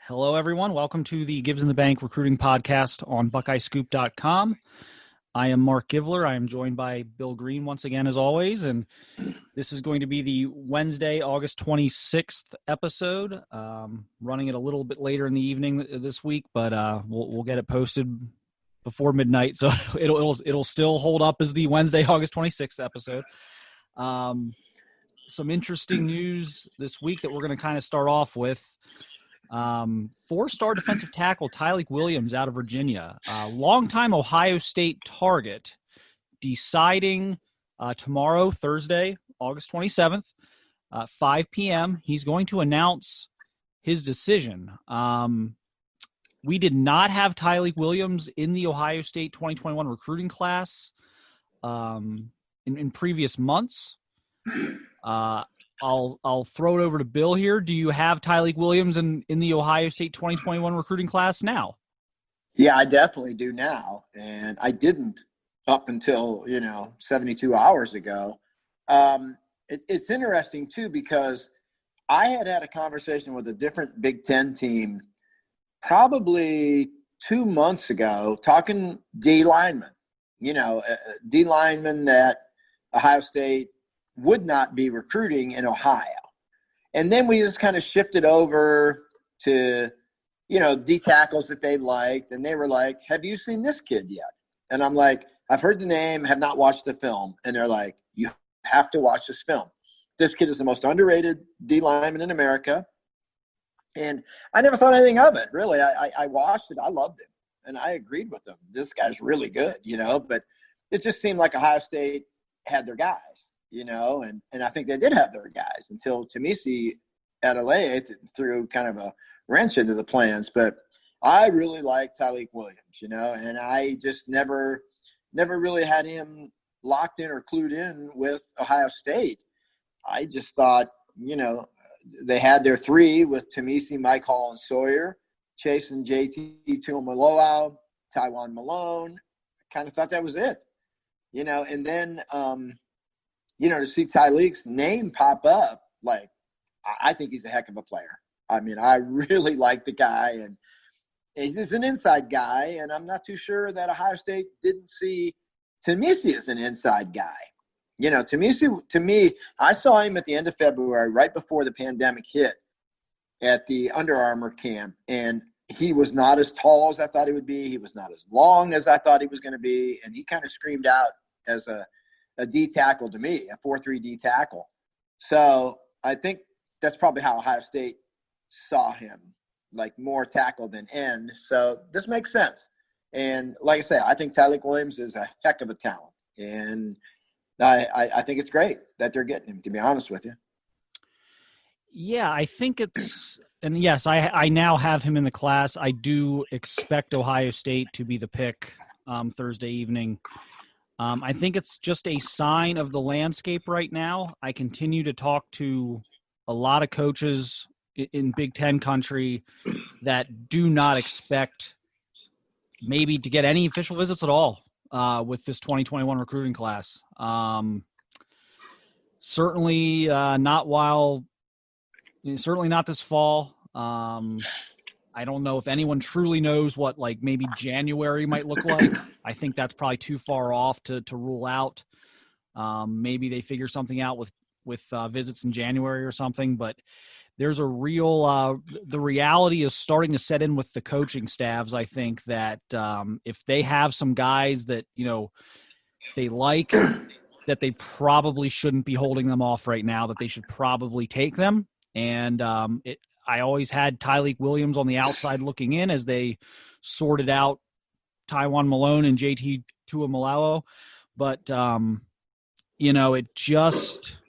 Hello, everyone. Welcome to the Gives in the Bank recruiting podcast on BuckeyesScoop.com. I am Marc Givler. I am joined by Bill Greene once again, as always, and this is going to be the Wednesday, August 26th episode. Running it a little bit later in the evening this week, but we'll get it posted before midnight, so it'll still hold up as the Wednesday, August 26th episode. Some interesting news this week that we're going to kind of start off with. Four-star defensive tackle Tyleek Williams out of Virginia, longtime Ohio State target, deciding tomorrow, Thursday, August 27th, 5 p.m. He's going to announce his decision. We did not have Tyleek Williams in the Ohio State 2021 recruiting class in previous months. I'll throw it over to Bill here. Do you have Tyleek Williams in the Ohio State 2021 recruiting class now? Yeah, I definitely do now. And I didn't up until, 72 hours ago. It's interesting, too, because I had a conversation with a different Big Ten team probably 2 months ago, talking D linemen, D linemen that Ohio State would not be recruiting in Ohio. And then we just kind of shifted over to, D tackles that they liked. And they were like, have you seen this kid yet? And I'm like, I've heard the name, have not watched the film. And they're like, you have to watch this film. This kid is the most underrated D lineman in America. And I never thought anything of it, really. I watched it. I loved it. And I agreed with them. This guy's really good, but it just seemed like Ohio State had their guys. And I think they did have their guys until Tamisi Adelaide threw kind of a wrench into the plans. But I really like Tyleek Williams, and I just never really had him locked in or clued in with Ohio State. I just thought, they had their three with Tamisi, Mike Hall, and Sawyer, Chase and JT Tuimoloau, Tywone Malone. I kind of thought that was it, and then to see Tyleek's name pop up, like, I think he's a heck of a player. I mean, I really like the guy, and he's an inside guy, and I'm not too sure that Ohio State didn't see Tamisi as an inside guy. Tamisi, to me, I saw him at the end of February, right before the pandemic hit, at the Under Armour camp, and he was not as tall as I thought he would be. He was not as long as I thought he was going to be, and he kind of screamed out as a D tackle to me, a 4-3 D tackle. So I think that's probably how Ohio State saw him, like more tackle than end. So this makes sense. And like I say, I think Tyleek Williams is a heck of a talent. And I think it's great that they're getting him, to be honest with you. Yeah, I think it's – and yes, I now have him in the class. I do expect Ohio State to be the pick Thursday evening. I think it's just a sign of the landscape right now. I continue to talk to a lot of coaches in Big Ten country that do not expect maybe to get any official visits at all with this 2021 recruiting class. Certainly not this fall. I don't know if anyone truly knows what maybe January might look like. I think that's probably too far off to rule out. Maybe they figure something out with visits in January or something, but there's a real the reality is starting to set in with the coaching staffs. I think that if they have some guys that, they like, that they probably shouldn't be holding them off right now, that they should probably take them. And I always had Tyleek Williams on the outside looking in as they sorted out Tywone Malone and JT Tuimoloau. But, it just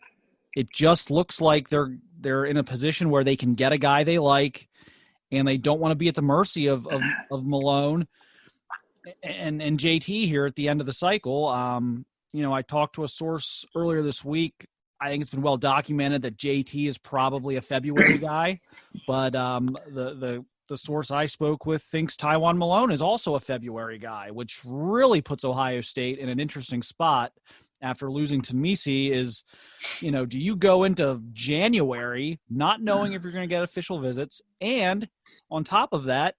looks like they're in a position where they can get a guy they like, and they don't want to be at the mercy of Malone and JT here at the end of the cycle. I talked to a source earlier this week. I think it's been well documented that JT is probably a February guy, but the source I spoke with thinks Tywone Malone is also a February guy, which really puts Ohio State in an interesting spot after losing to Misi is, do you go into January not knowing if you're going to get official visits? And on top of that,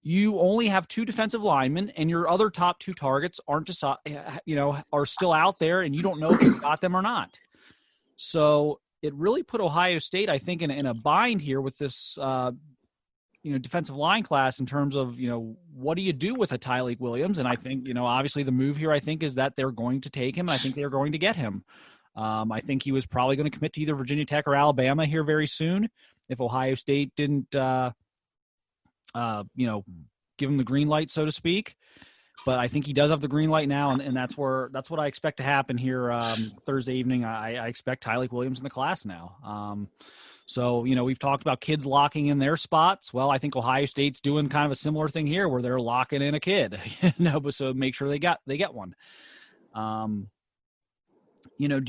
you only have 2 defensive linemen, and your other top 2 targets aren't are still out there, and you don't know if you got them or not. So it really put Ohio State, I think, in a bind here with this, defensive line class in terms of, what do you do with a Tyleek Williams? And I think, obviously the move here, I think, is that they're going to take him, and I think they're going to get him. I think he was probably going to commit to either Virginia Tech or Alabama here very soon if Ohio State didn't, give him the green light, so to speak. But I think he does have the green light now, and that's what I expect to happen here Thursday evening. I expect Tyleek Williams in the class now. So, we've talked about kids locking in their spots. Well, I think Ohio State's doing kind of a similar thing here where they're locking in a kid, but so make sure they get one. Do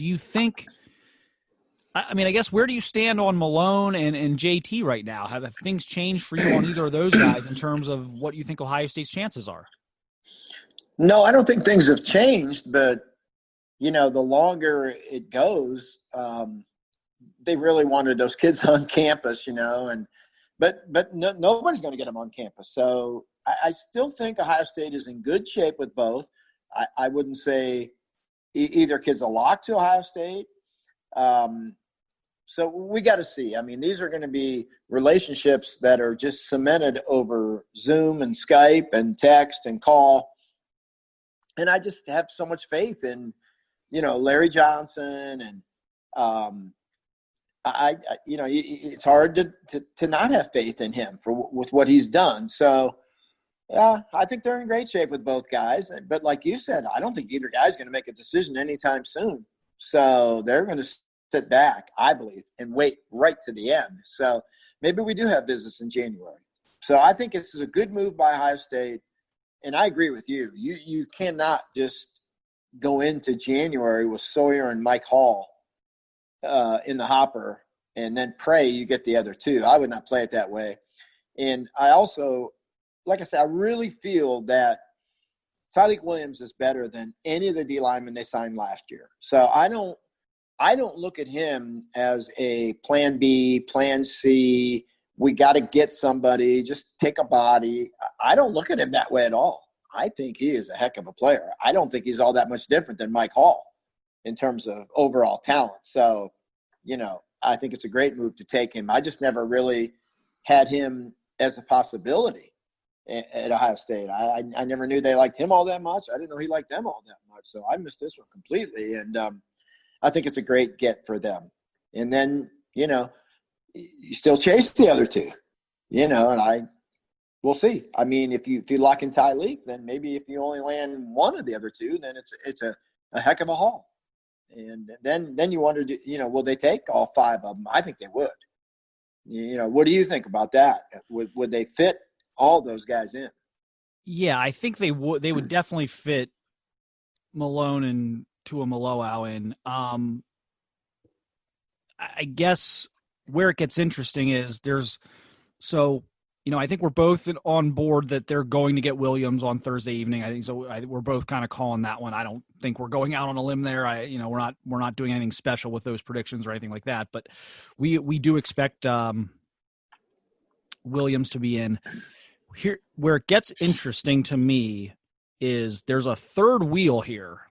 you think – I guess where do you stand on Malone and JT right now? Have things changed for you on either of those guys in terms of what you think Ohio State's chances are? No, I don't think things have changed, but, the longer it goes, they really wanted those kids on campus, but nobody's going to get them on campus. So I still think Ohio State is in good shape with both. I wouldn't say either kid's a lock to Ohio State. So we got to see. These are going to be relationships that are just cemented over Zoom and Skype and text and call. And I just have so much faith in, Larry Johnson, and it's hard to not have faith in him with what he's done. So, yeah, I think they're in great shape with both guys. But like you said, I don't think either guy's going to make a decision anytime soon. So they're going to sit back, I believe, and wait right to the end. So maybe we do have visits in January. So I think this is a good move by Ohio State. And I agree with you. You cannot just go into January with Sawyer and Mike Hall in the hopper and then pray you get the other 2. I would not play it that way. And I also, like I said, I really feel that Tyleek Williams is better than any of the D linemen they signed last year. So I don't look at him as a plan B, plan C. We got to get somebody, just take a body. I don't look at him that way at all. I think he is a heck of a player. I don't think he's all that much different than Mike Hall in terms of overall talent. So, I think it's a great move to take him. I just never really had him as a possibility at Ohio State. I never knew they liked him all that much. I didn't know he liked them all that much. So I missed this one completely. And I think it's a great get for them. And then, you still chase the other 2, and we'll see. if you lock in Tyleek, then maybe if you only land one of the other 2, then it's a heck of a haul. And then you wonder, will they take all 5 of them? I think they would. What do you think about that? Would they fit all those guys in? Yeah, I think they would. They would definitely fit Malone and Tuamaloau in. I guess where it gets interesting is I think we're both on board that they're going to get Williams on Thursday evening. I think so. We're both kind of calling that one. I don't think we're going out on a limb there. We're not doing anything special with those predictions or anything like that. But we do expect Williams to be in. Here, where it gets interesting to me is there's a third wheel here.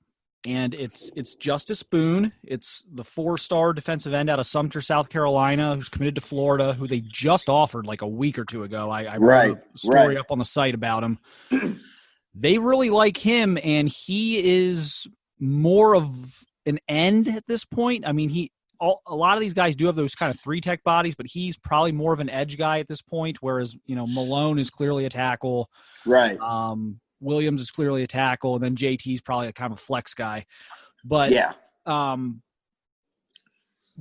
And it's Justice Boone. It's the 4-star defensive end out of Sumter, South Carolina, who's committed to Florida, who they just offered like a week or 2 ago. I wrote a story up on the site about him. They really like him, and he is more of an end at this point. A lot of these guys do have those kind of 3-tech bodies, but he's probably more of an edge guy at this point, whereas, Malone is clearly a tackle. Right. Williams is clearly a tackle, and then JT's probably a kind of a flex guy. But yeah,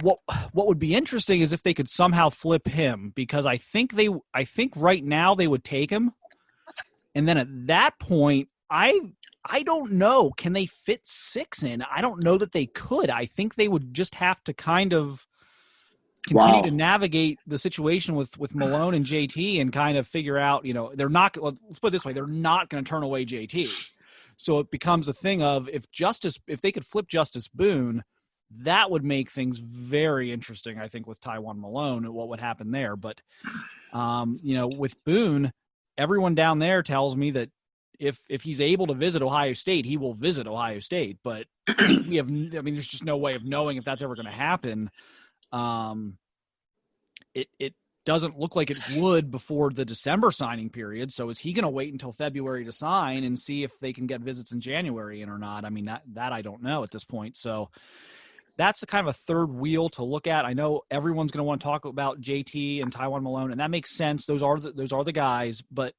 what would be interesting is if they could somehow flip him, because I think right now they would take him, and then at that point, I don't know. Can they fit 6 in? I don't know that they could. I think they would just have to kind of continue to navigate the situation with Malone and JT and kind of figure out, they're not, let's put it this way, they're not going to turn away JT. So it becomes a thing of if they could flip Justice Boone, that would make things very interesting, I think, with Tywone Malone and what would happen there. But, with Boone, everyone down there tells me that if he's able to visit Ohio State, he will visit Ohio State. But there's just no way of knowing if that's ever going to happen. It doesn't look like it would before the December signing period. So is he going to wait until February to sign and see if they can get visits in January in or not? I mean, that I don't know at this point. So that's the kind of a third wheel to look at. I know everyone's going to want to talk about JT and Tywone Malone, and that makes sense. Those are the guys, but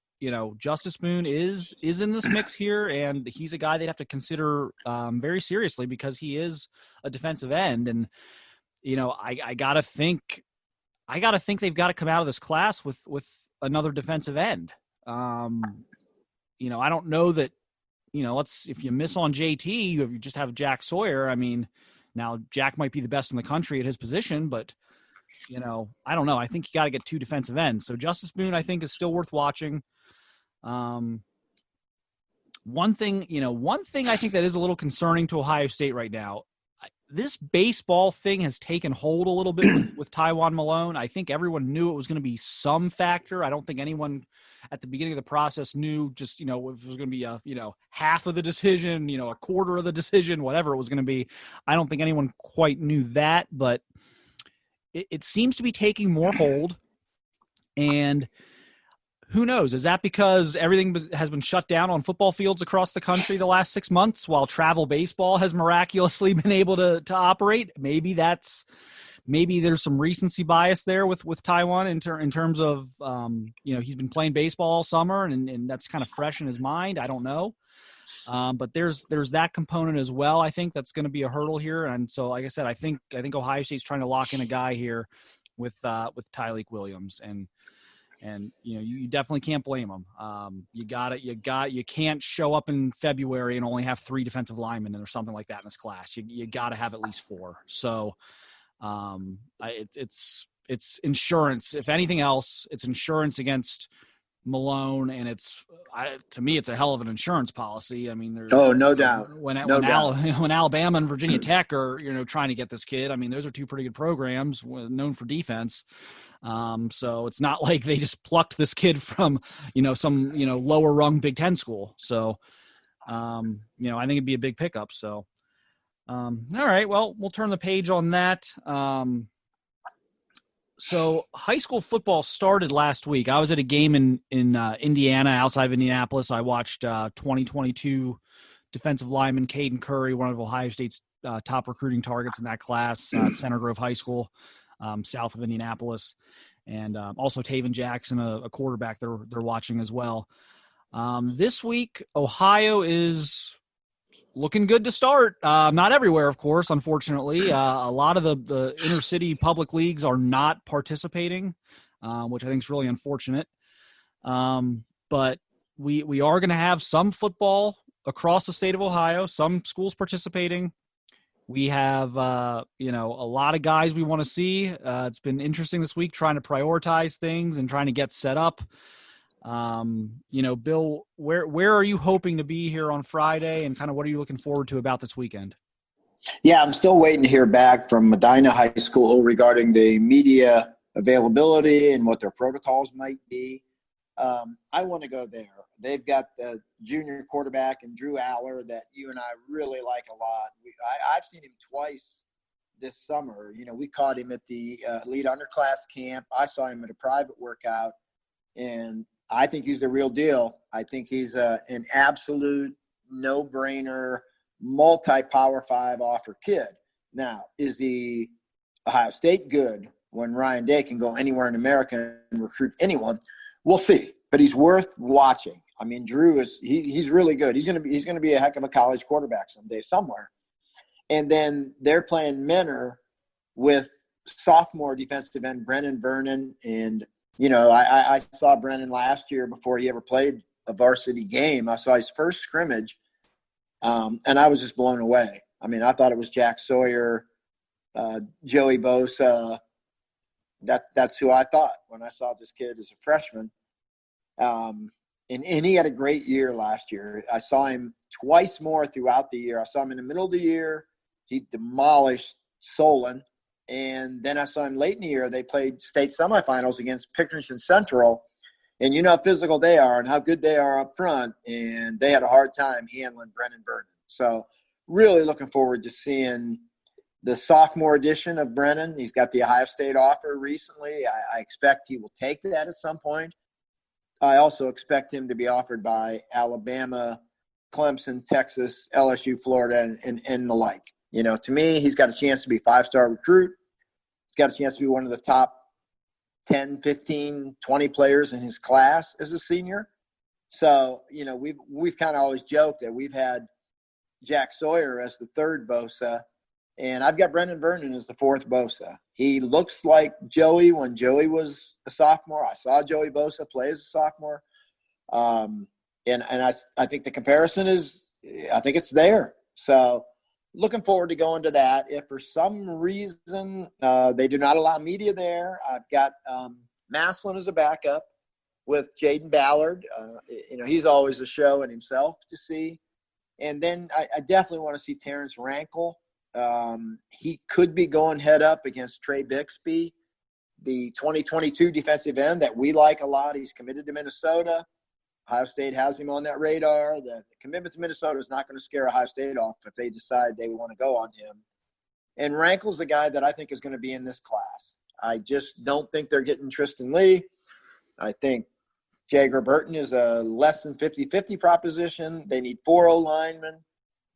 Justice Boone is in this mix here, and he's a guy they'd have to consider very seriously because he is a defensive end. And I gotta think they've got to come out of this class with another defensive end. I don't know that if you miss on JT, you just have Jack Sawyer. I mean, now Jack might be the best in the country at his position, but I don't know. I think you got to get two defensive ends. So Justice Boone, I think, is still worth watching. One thing I think that is a little concerning to Ohio State right now, this baseball thing has taken hold a little bit with Tywone Malone. I think everyone knew it was going to be some factor. I don't think anyone at the beginning of the process knew just, if it was going to be half of the decision, a quarter of the decision, whatever it was going to be. I don't think anyone quite knew that, but it seems to be taking more hold. And who knows? Is that because everything has been shut down on football fields across the country the last 6 months while travel baseball has miraculously been able to operate? Maybe there's some recency bias there with Tywone in terms of, he's been playing baseball all summer and that's kind of fresh in his mind. I don't know. But there's that component as well. I think that's going to be a hurdle here. And so, like I said, I think Ohio State's trying to lock in a guy here with Tyleek Williams, and you definitely can't blame them. You can't show up in February and only have 3 defensive linemen or something like that in this class. You got to have at least 4. So it's insurance. If anything else, it's insurance against Malone, and to me, it's a hell of an insurance policy. I mean, no doubt. When Alabama and Virginia Tech are trying to get this kid, I mean, those are 2 pretty good programs known for defense. So it's not like they just plucked this kid from some lower rung Big Ten school. So I think it'd be a big pickup. So all right, well, we'll turn the page on that. So high school football started last week. I was at a game in Indiana, outside of Indianapolis. I watched 2022 defensive lineman Caden Curry, one of Ohio State's top recruiting targets in that class, Center Grove High School, south of Indianapolis, and also Taven Jackson, a quarterback they're watching as well. This week, Ohio is looking good to start. Not everywhere, of course, unfortunately. A lot of the inner city public leagues are not participating, which I think is really unfortunate. But we are going to have some football across the state of Ohio, some schools participating. We have, a lot of guys we want to see. It's been interesting this week trying to prioritize things and trying to get set up. Bill, where are you hoping to be here on Friday, and kind of what are you looking forward to about this weekend? Yeah, I'm still waiting to hear back from Medina High School regarding the media availability and what their protocols might be. I want to go there. They've got the junior quarterback and Drew Aller that you and I really like a lot. I've seen him twice this summer. We caught him at the elite underclass camp. I saw him at a private workout, and I think he's the real deal. I think he's an absolute no-brainer, multi-Power 5 offer kid. Now, is the Ohio State good when Ryan Day can go anywhere in America and recruit anyone? We'll see. But he's worth watching. I mean, Drew he's really good. He's gonna be a heck of a college quarterback someday somewhere. And then they're playing Menor with sophomore defensive end Brennan Vernon. And I saw Brennan last year before he ever played a varsity game. I saw his first scrimmage, and I was just blown away. I mean, I thought it was Jack Sawyer, Joey Bosa. That's who I thought when I saw this kid as a freshman. and he had a great year last year. I saw him twice more throughout the year. I saw him in the middle of the year. He demolished Solon. And then I saw him late in the year. They played state semifinals against Pickerington Central. And you know how physical they are and how good they are up front. And they had a hard time handling Brennan Vernon. So really looking forward to seeing the sophomore edition of Brennan. He's got the Ohio State offer recently. I expect he will take that at some point. I also expect him to be offered by Alabama, Clemson, Texas, LSU, Florida, and the like. You know, to me, he's got a chance to be a 5-star recruit. He's got a chance to be one of the top 10, 15, 20 players in his class as a senior. So, you know, we've kind of always joked that we've had Jack Sawyer as the third Bosa, and I've got Brendan Vernon as the fourth Bosa. He looks like Joey when Joey was a sophomore. I saw Joey Bosa play as a sophomore. And I think the comparison I think it's there. So looking forward to going to that. If for some reason they do not allow media there, I've got Maslin as a backup with Jaden Ballard. You know, he's always a show in himself to see. And then I definitely want to see Terrence Rankle. He could be going head up against Trey Bixby, the 2022 defensive end that we like a lot. He's committed to Minnesota. Ohio State has him on that radar. The commitment to Minnesota is not going to scare Ohio State off if they decide they want to go on him. And Rankle's the guy that I think is going to be in this class. I just don't think they're getting Tristan Lee. I think Jager Burton is a less than 50-50 proposition. They need 4 O-linemen.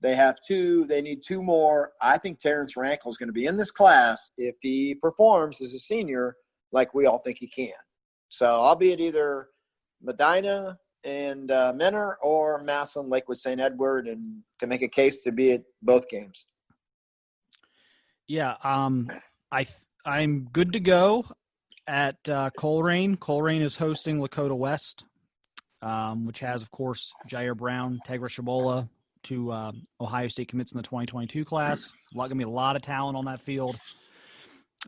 They have 2. They need 2 more. I think Terrence Rankle is going to be in this class if he performs as a senior like we all think he can. So I'll be at either Medina and Menor or Massillon, Lakewood, St. Edward, and can make a case to be at both games. Yeah, I'm good to go at Coleraine. Coleraine is hosting Lakota West, which has, of course, Jair Brown, Tegra Shabola, 2 Ohio State commits in the 2022 class. Going to be a lot of talent on that field.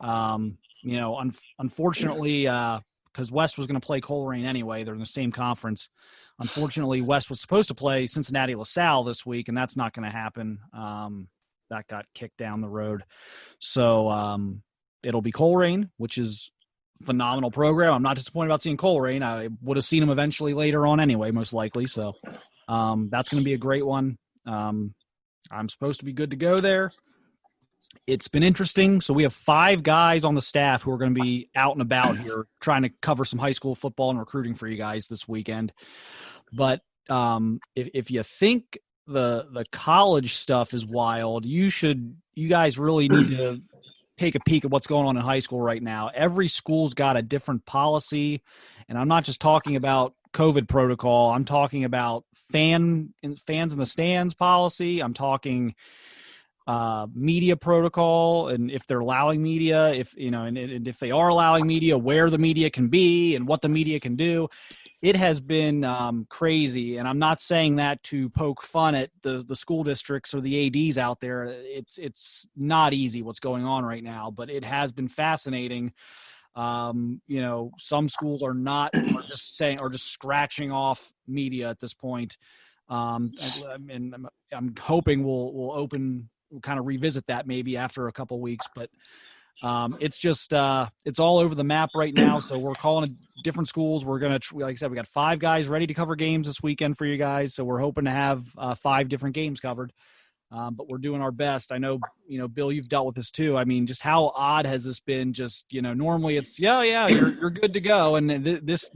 You know, unfortunately, because West was going to play Coleraine anyway, they're in the same conference. Unfortunately, West was supposed to play Cincinnati LaSalle this week, and that's not going to happen. That got kicked down the road. So it'll be Coleraine, which is a phenomenal program. I'm not disappointed about seeing Coleraine. I would have seen them eventually later on anyway, most likely. So that's going to be a great one. I'm supposed to be good to go there. It's been interesting. So we have 5 guys on the staff who are going to be out and about here trying to cover some high school football and recruiting for you guys this weekend. But if you think the college stuff is wild, you guys really need to take a peek at what's going on in high school right now. Every school's got a different policy, and I'm not just talking about COVID protocol. I'm talking about fans in the stands policy. I'm talking media protocol, and if they're allowing media, if if they are allowing media, where the media can be and what the media can do. It has been crazy, and I'm not saying that to poke fun at the school districts or the ADs out there. It's not easy what's going on right now, but it has been fascinating. You know, some schools are just scratching off media at this point. And I'm hoping we'll kind of revisit that maybe after a couple weeks, but it's just it's all over the map right now. So we're calling it different schools. We're gonna, like I said, we got 5 guys ready to cover games this weekend for you guys. So we're hoping to have 5 different games covered. But we're doing our best. I know, Bill, you've dealt with this too. I mean, just how odd has this been? Just, normally it's, you're good to go. And this,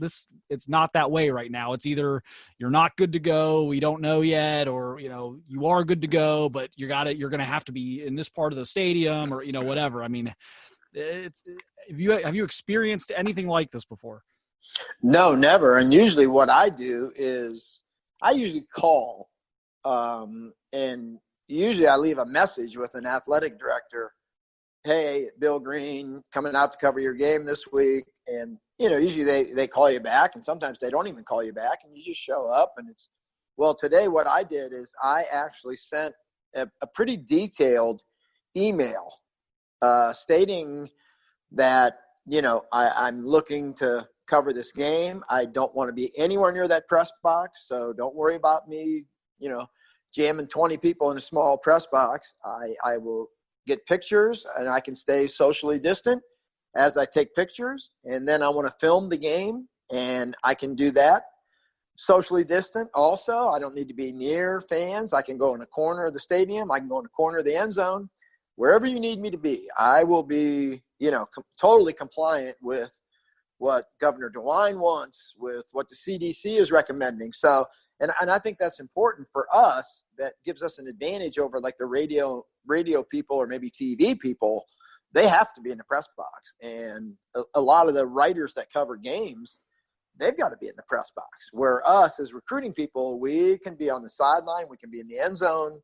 it's not that way right now. It's either you're not good to go, we don't know yet, or, you are good to go, but you're going to have to be in this part of the stadium or, whatever. I mean, have you experienced anything like this before? No, never. And usually what I do is I usually call, and usually I leave a message with an athletic director. Hey, Bill Greene, coming out to cover your game this week. And, usually they call you back, and sometimes they don't even call you back, and you just show up. And today what I did is I actually sent a pretty detailed email stating that, I'm looking to cover this game. I don't want to be anywhere near that press box, so don't worry about me, jamming 20 people in a small press box. I will get pictures, and I can stay socially distant as I take pictures. And then I want to film the game, and I can do that socially distant also. I don't need to be near fans. I can go in a corner of the stadium. I can go in a corner of the end zone. Wherever you need me to be, I will be, totally compliant with what Governor DeWine wants, with what the CDC is recommending. So, and I think that's important for us. That gives us an advantage over like the radio people or maybe TV people. They have to be in the press box. And a lot of the writers that cover games, they've got to be in the press box. Where us as recruiting people, we can be on the sideline, we can be in the end zone,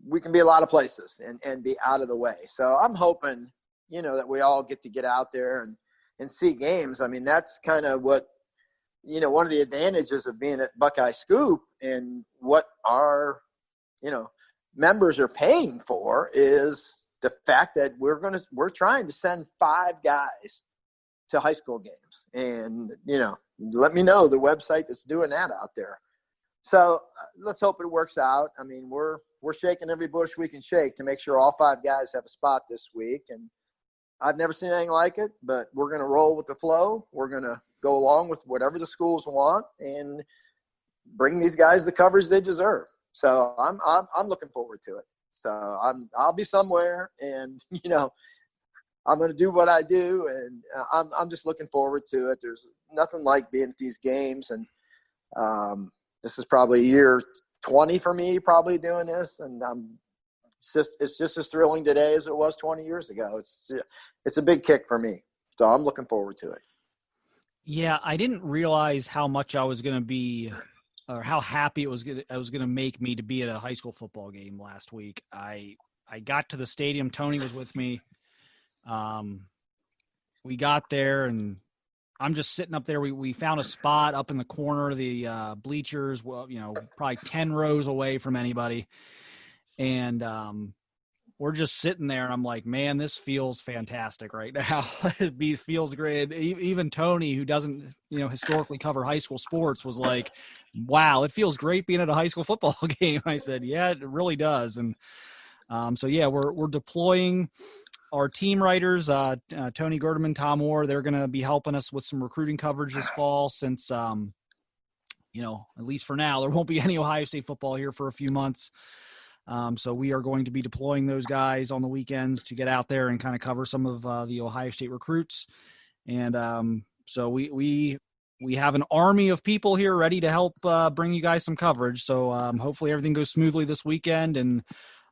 we can be a lot of places and be out of the way. So I'm hoping, that we all get to get out there and see games. I mean, that's kind of what, one of the advantages of being at Buckeye Scoop and what our, members are paying for is the fact that we're trying to send 5 guys to high school games. And, let me know the website that's doing that out there. So let's hope it works out. I mean, we're shaking every bush we can shake to make sure all 5 guys have a spot this week. And I've never seen anything like it, but we're going to roll with the flow. We're going to go along with whatever the schools want and bring these guys the coverage they deserve. So I'm looking forward to it. So I'll be somewhere, and I'm going to do what I do, and I'm just looking forward to it. There's nothing like being at these games, and this is probably year 20 for me, probably doing this, and it's just as thrilling today as it was 20 years ago. It's a big kick for me, so I'm looking forward to it. Yeah, I didn't realize how much I was going to be, or how happy it was going to make me to be at a high school football game last week. I got to the stadium. Tony was with me. We got there, and I'm just sitting up there. We found a spot up in the corner of the bleachers, well, probably 10 rows away from anybody. And we're just sitting there, and I'm like, man, this feels fantastic right now. It feels great. Even Tony, who doesn't, historically cover high school sports, was like, wow, it feels great being at a high school football game. I said, yeah, it really does. And so, yeah, we're deploying our team writers, Tony Gerdeman, Tom Orr. They're going to be helping us with some recruiting coverage this fall since, at least for now, there won't be any Ohio State football here for a few months. So we are going to be deploying those guys on the weekends to get out there and kind of cover some of the Ohio State recruits. And so we have an army of people here ready to help bring you guys some coverage. So hopefully everything goes smoothly this weekend. And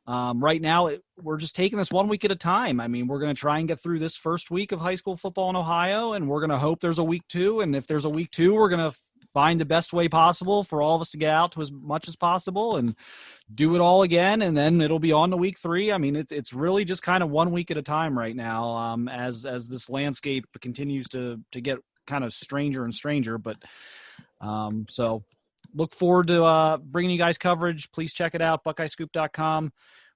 right now we're just taking this 1 week at a time. I mean, we're going to try and get through this first week of high school football in Ohio, and we're going to hope there's a week 2. And if there's a week 2, we're going to find the best way possible for all of us to get out to as much as possible and do it all again. And then it'll be on to week 3. I mean, it's really just kind of 1 week at a time right now, as this landscape continues to get kind of stranger and stranger. But so look forward to bringing you guys coverage. Please check it out, buckeyescoop.com.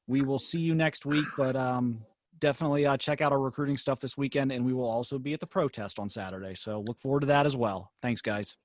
We will see you next week, but definitely check out our recruiting stuff this weekend, and we will also be at the protest on Saturday. So look forward to that as well. Thanks, guys.